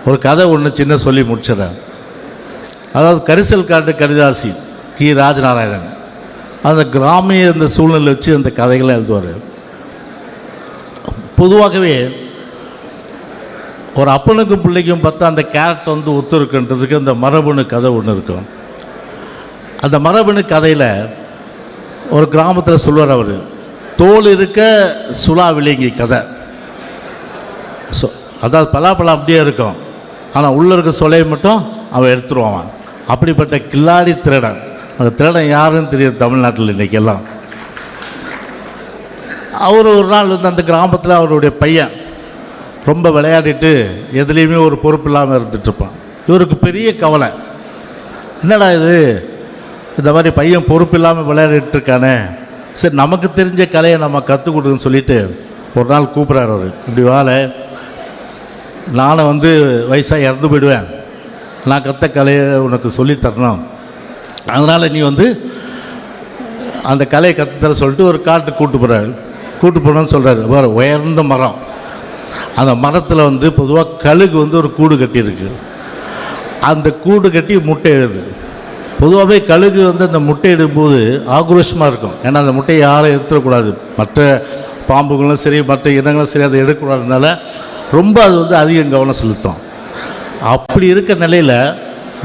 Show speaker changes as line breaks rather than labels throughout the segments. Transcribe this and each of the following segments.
ஒரு கதை ஒன்று சின்ன சொல்லி முடிச்சிடறேன். அதாவது கரிசல் காட்டு கடிதாசி கி ராஜநாராயணன் அந்த கிராமிய இந்த சூழ்நிலை வச்சு அந்த கதைகளை எழுதுவார். பொதுவாகவே ஒரு அப்பனுக்கும் பிள்ளைக்கும் பார்த்தா அந்த கேரக்டர் வந்து ஒத்து இருக்குன்றதுக்கு அந்த மரபணு கதை ஒன்று இருக்கும். அந்த மரபணு கதையில் ஒரு கிராமத்தில் சொல்வார் அவர், தோல் இருக்க சுலா விலங்கி கதை. அதாவது பலாப்பழம் அப்படியே இருக்கும், ஆனால் உள்ளே இருக்க சொலையை மட்டும் அவன் எடுத்துருவான். அப்படிப்பட்ட கில்லாடி திருடன். அந்த திருடன் யாருன்னு தெரியும் தமிழ்நாட்டில் இன்றைக்கெல்லாம். அவர் ஒரு நாள் வந்து அந்த கிராமத்தில் அவருடைய பையன் ரொம்ப விளையாடிட்டு எதுலேயுமே ஒரு பொறுப்பு இல்லாமல் இருந்துட்டுருப்பான். இவருக்கு பெரிய கவலை, என்னடா இது இந்த மாதிரி பையன் பொறுப்பு இல்லாமல் விளையாடிட்டு இருக்கானே, சரி நமக்கு தெரிஞ்ச கலையை நம்ம கற்றுக் கொடுக்குன்னு சொல்லிட்டு ஒரு நாள் கூப்பிட்றாரு அவர். இப்படி வாழை, நானும் வந்து வயசாக இறந்து போயிடுவேன், நான் கற்ற கலையை உனக்கு சொல்லித்தரணும், அதனால் நீ வந்து அந்த கலையை கற்றுத்தர சொல்லிட்டு ஒரு காட்டுக்கு கூப்பிட்டு போகிறாரு. கூப்பிட்டு போகணுன்னு சொல்கிறாரு. வேறு உயர்ந்த மரம், அந்த மரத்தில் வந்து பொதுவாக கழுகு வந்து ஒரு கூடு கட்டியிருக்கு. அந்த கூடு கட்டி முட்டை இடுது. பொதுவாகவே கழுகு வந்து அந்த முட்டை இடும்போது ஆக்ரோஷமாக இருக்கும். ஏன்னா அந்த முட்டையை யாரும் எடுத்துடக்கூடாது, மற்ற பாம்புகளும் சரி மற்ற இனங்களும் சரி அதை எடுக்கக்கூடாதுனால ரொம்ப அது வந்து அதிகம் கவனம் செலுத்தும். அப்படி இருக்க நிலையில்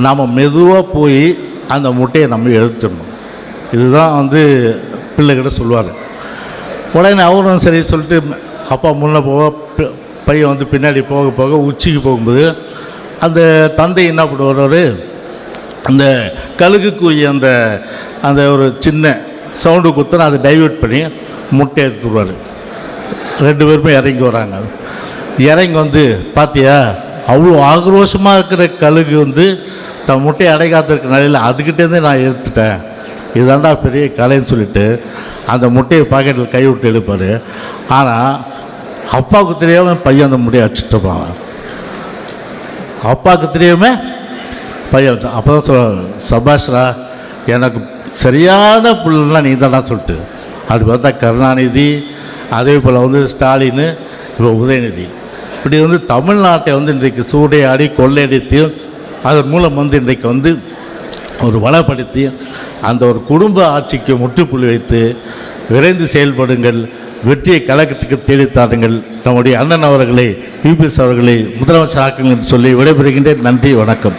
நாம் மெதுவாக போய் அந்த முட்டையை நம்ம எடுத்துடணும். இதுதான் வந்து பிள்ளைகிட்ட சொல்லுவார். உடனே அவரும் சரி சொல்லிட்டு அப்பா முன்னே போக, பையன் வந்து பின்னாடி போக போக உச்சிக்கு போகும்போது அந்த தந்தை என்ன பண்ணுவார், அந்த கழுகுக்குரிய அந்த அந்த ஒரு சின்ன சவுண்டு குத்துன்னு அதை டைவெர்ட் பண்ணி முட்டை எடுத்து விடுவார். 2 பேருமே இறங்கி வராங்க. இறங்கி வந்து பார்த்தியா அவ்வளோ ஆக்ரோஷமாக இருக்கிற கழுகு வந்து தன் முட்டையை அடைக்காத்திருக்க நிலையில் அதுக்கிட்டேருந்து நான் எடுத்துட்டேன், இதுதாண்டா பெரிய கலைன்னு சொல்லிட்டு அந்த முட்டையை பாக்கெட்டில் கை விட்டு எடுப்பார். ஆனால் அப்பாவுக்கு தெரியாமல் பையன் அந்த முட்டையை அடிச்சுட்டுப்பாங்க. அப்பாவுக்கு தெரியாமல் பையன் வச்சான். அப்போ தான் சொல்லுவாங்க, சபாஷ்ரா எனக்கு சரியான பிள்ளைலாம் நீ தானா சொல்லிட்டு. அப்படி பார்த்தா கருணாநிதி, அதே போல் வந்து ஸ்டாலின், இப்போ உதயநிதி, இப்படி வந்து தமிழ்நாட்டை வந்து இன்றைக்கு சூறையாடி கொள்ளையடித்து அதன் மூலம் வந்து இன்றைக்கு வந்து ஒரு வளப்படுத்தி அந்த ஒரு குடும்ப ஆட்சிக்கு முற்றுப்புள்ளி வைத்து விரைந்து செயல்படுங்கள், வெற்றியை கழகத்துக்கு தேடித்தாருங்கள், நம்முடைய அண்ணன் அவர்களை, யூபிஎஸ் அவர்களை முதலமைச்சர் ஆக்குங்கள் என்று சொல்லி விடைபெறுகின்றேன். நன்றி, வணக்கம்.